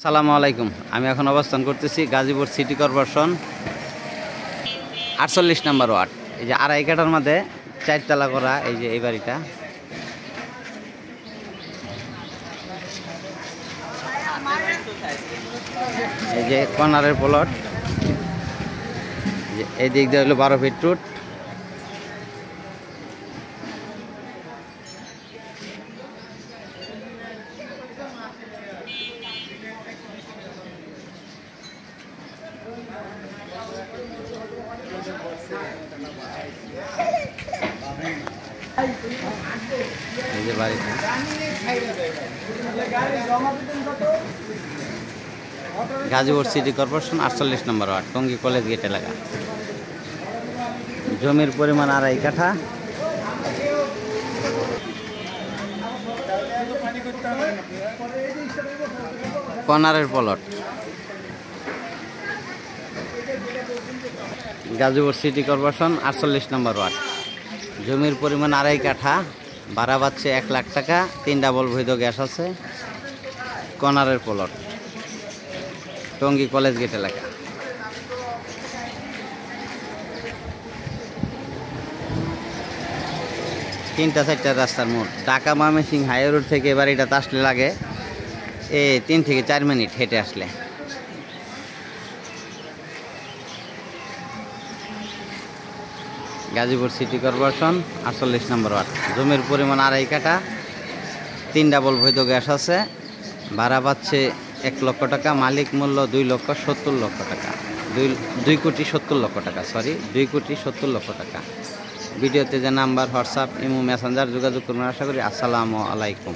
আসসালামু আলাইকুম। আমি এখন অবস্থান করতেছি গাজীপুর সিটি কর্পোরেশন 48 নম্বর ওয়ার্ড। এই যে আড়াই কাঠার মধ্যে 4 তলা করা এই যে এই বাড়িটা। এই যে কর্নারের প্লট, এই দিক দিয়ে হলো 12 ফিট রুট। এই যে বাড়িটা গাজীপুর সিটি কর্পোরেশন 48 নম্বর ওয়ার্ড, টঙ্গী কলেজ গেট এলাকা। জমির পরিমাণ আড়াই কাঠা। কর্নারের প্লট, গাজীপুর সিটি কর্পোরেশন 48 নম্বর ওয়ার্ড। জমির পরিমাণ আড়াই কাঠা, ভাড়া পাচ্ছে 1 লাখ টাকা। 3 ডাবল বৈধ গ্যাস আছে। কর্নারের প্লট, টঙ্গী কলেজ গেট এলাকা। তিনটা 4টা রাস্তার মোড়। ঢাকা ময়মনসিংহ হাই রোড থেকে বাড়িটাতে আসলে লাগে 3 থেকে 4 মিনিট হেঁটে আসলে। গাজীপুর সিটি কর্পোরেশন 48 নম্বর ওয়ার্ড। জমির পরিমাণ আড়াই কাঠা, 3 ডাবল বৈধ গ্যাস আছে। ভাড়া পাচ্ছে 1 লক্ষ টাকা। মালিক মূল্য 2,70,00,000 টাকা। 2,70,00,000 টাকা, সরি 2,70,00,000 টাকা। ভিডিওতে যে নাম্বার, হোয়াটসঅ্যাপ, ইমো, মেসেঞ্জার যোগাযোগ করবেন আশা করি। আসসালামু আলাইকুম।